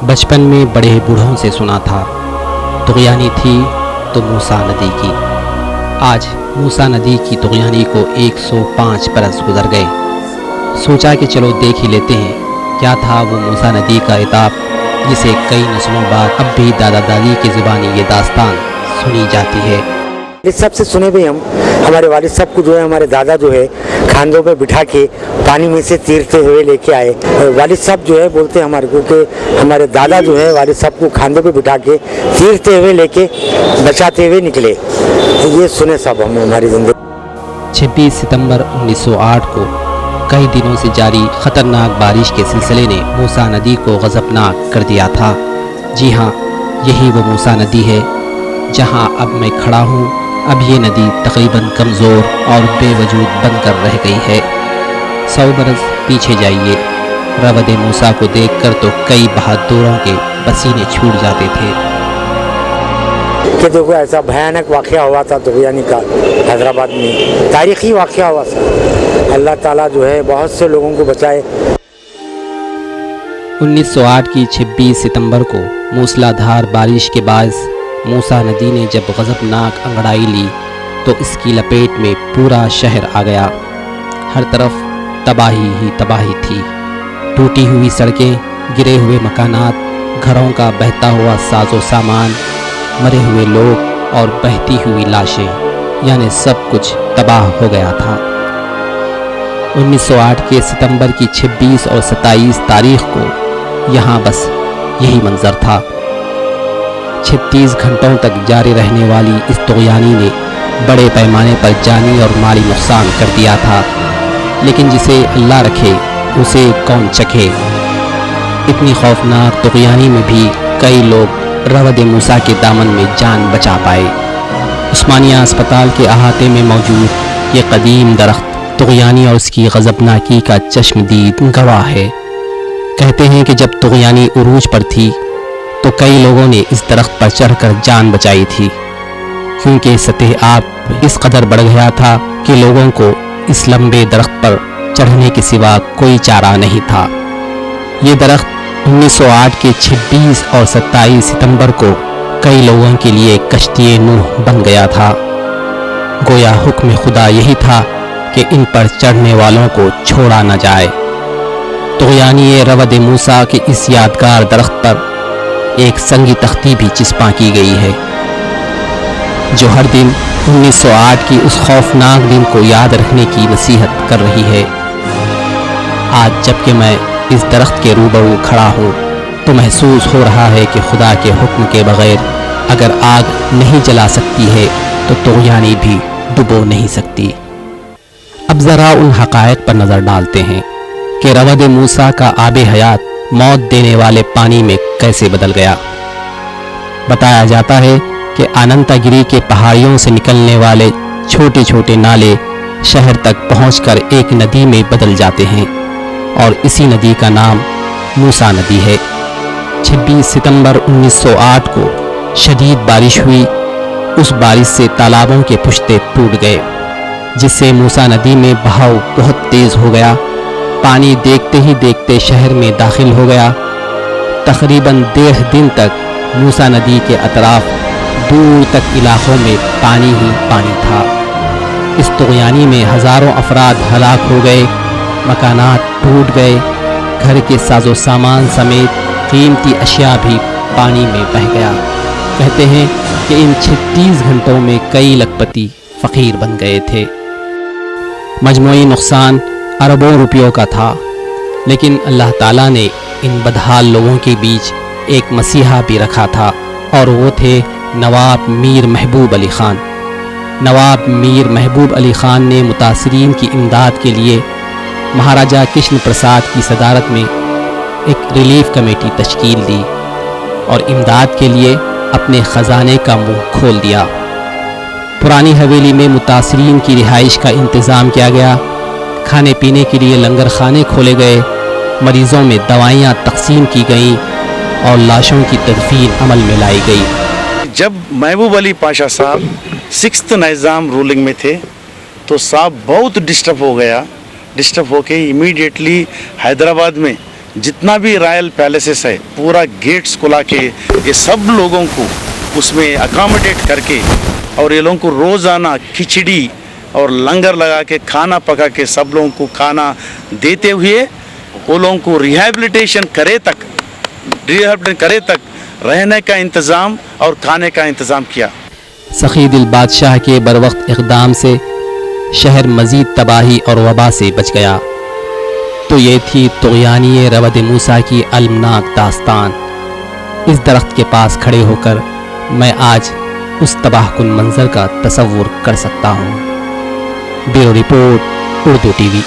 बचपन में बड़े बूढ़ों से सुना था, तुग़यानी थी तो मूसा नदी की। आज मूसा नदी की तुग़यानी को 105 बरस गुजर गए। सोचा कि चलो देख ही लेते हैं क्या था वो मूसा नदी का इताब, जिसे कई नस्लों बाद अब भी दादा दादी की ज़ुबानी ये दास्तान सुनी जाती है। वालिद साहब से सुने भी हम, हमारे वालिद साहब को जो है हमारे दादा जो है खांधों पे बिठा के पानी में से तीरते हुए लेके आए। और वालिद साहब जो है बोलते हैं हमारे को कि हमारे दादा जो है वालिद साहब को खांधों पे बिठा के तीरते हुए लेके बचाते हुए निकले। तो ये सुने साहब हम हमारी ज़िंदगी। 26 सितंबर 1908 को कई दिनों से जारी ख़तरनाक बारिश के सिलसिले ने मूसा नदी को गज़बनाक कर दिया था। जी हाँ, यही वो मूसा नदी है जहाँ अब मैं खड़ा हूँ। अब ये नदी तकरीबन कमज़ोर और बेवजूद बनकर रह गई है। 100 बरस पीछे जाइए, रवद मूसा को देखकर तो कई बहादुरों के पसीने छूट जाते थे। कि देखो ऐसा भयानक वाक़या हुआ था तुग़यानी का हैदराबाद में, तारीख़ी वाक़या हुआ था। अल्लाह ताला जो है बहुत से लोगों को बचाए। 1908 की 26 सितंबर को मूसलाधार बारिश के बायस मूसा नदी ने जब गज़बनाक अंगड़ाई ली तो इसकी लपेट में पूरा शहर आ गया। हर तरफ तबाही ही तबाही थी। टूटी हुई सड़कें, गिरे हुए मकानात, घरों का बहता हुआ साजो सामान, मरे हुए लोग और बहती हुई लाशें, यानी सब कुछ तबाह हो गया था। 1908 के सितंबर की 26 और 27 तारीख को यहाँ बस यही मंजर था। 36 घंटों तक जारी रहने वाली इस तुग़यानी ने बड़े पैमाने पर जानी और माली नुकसान कर दिया था। लेकिन जिसे अल्लाह रखे उसे कौन चखे। इतनी खौफनाक तुग़यानी में भी कई लोग रवद मूसा के दामन में जान बचा पाए। उस्मानिया अस्पताल के अहाते में मौजूद ये कदीम दरख्त तुग़यानी और उसकी गज़बनाकी का चश्मदीद गवाह है। कहते हैं कि जब तुग़यानी उरूज पर थी तो कई लोगों ने इस दरख्त पर चढ़कर जान बचाई थी, क्योंकि सतह आब इस कदर बढ़ गया था कि लोगों को इस लंबे दरख्त पर चढ़ने के सिवा कोई चारा नहीं था। ये दरख्त 1908 के 26 और 27 सितंबर को कई लोगों के लिए कश्ती नूह बन गया था। गोया हुक्म खुदा यही था कि इन पर चढ़ने वालों को छोड़ा न जाए। तुग़यानी रवद मूसा के इस यादगार दरख्त पर एक संगी तख्ती भी चिस्पा की गई है, जो हर दिन 1908 की उस खौफनाक दिन को याद रखने की नसीहत कर रही है। आज जबकि मैं इस दरख्त के रूबरू खड़ा हूँ तो महसूस हो रहा है कि खुदा के हुक्म के बगैर अगर आग नहीं जला सकती है तो तुग़यानी भी डुबो नहीं सकती। अब ज़रा उन हक़ाइक़ पर नज़र डालते हैं कि रवद मूसा का आबे हयात मौत देने वाले पानी में कैसे बदल गया। बताया जाता है कि अनंतगिरी के पहाड़ियों से निकलने वाले छोटे छोटे नाले शहर तक पहुंचकर एक नदी में बदल जाते हैं और इसी नदी का नाम मूसा नदी है। 26 सितंबर 1908 को शदीद बारिश हुई। उस बारिश से तालाबों के पुश्ते टूट गए, जिससे मूसा नदी में बहाव बहुत तेज़ हो गया। पानी देखते ही देखते शहर में दाखिल हो गया। तकरीबन 1.5 दिन तक मूसा नदी के अतराफ दूर तक इलाकों में पानी ही पानी था। इस तुग़यानी में हज़ारों अफराद हलाक हो गए, मकानात टूट गए, घर के साजो सामान समेत कीमती अशिया भी पानी में बह गया। कहते हैं कि इन 36 घंटों में कई लखपति फ़कीर बन गए थे। मजमूई नुकसान अरबों रुपयों का था, लेकिन अल्लाह ताला ने इन बदहाल लोगों के बीच एक मसीहा भी रखा था, और वो थे नवाब मीर महबूब अली ख़ान। नवाब मीर महबूब अली ख़ान ने मुतासिरीन की इमदाद के लिए महाराजा कृष्ण प्रसाद की सदारत में एक रिलीफ कमेटी तश्कील दी और इमदाद के लिए अपने ख़जाने का मुंह खोल दिया। पुरानी हवेली में मुतासिरीन की रिहाइश का इंतज़ाम किया गया। खाने पीने के लिए लंगर खाने खोले गए, मरीज़ों में दवाइयाँ तकसीम की गईं और लाशों की तदफीन अमल में लाई गई। जब महबूब अली पाशा साहब 6th निज़ाम रूलिंग में थे तो साहब बहुत डिस्टर्ब हो गया। डिस्टर्ब होके इमीडिएटली हैदराबाद में जितना भी रॉयल पैलेसेस है पूरा गेट्स खुला के ये सब लोगों को उसमें अकोमोडेट करके और ये लोगों को रोज़ाना खिचड़ी और लंगर लगा के खाना पका के सब लोगों को खाना देते हुए वो लोगों को रिहैबिलिटेशन करे तक रहने का इंतज़ाम और खाने का इंतज़ाम किया। सखी दिल बादशाह के बरवक्त इक़दाम से शहर मज़ीद तबाही और वबा से बच गया। तो ये थी तुग़यानी रवद मूसा की अलमनाक दास्तान। इस दरख्त के पास खड़े होकर मैं आज उस तबाहकुन मंज़र का तसव्वुर कर सकता हूँ। Bureau report, Urdu TV.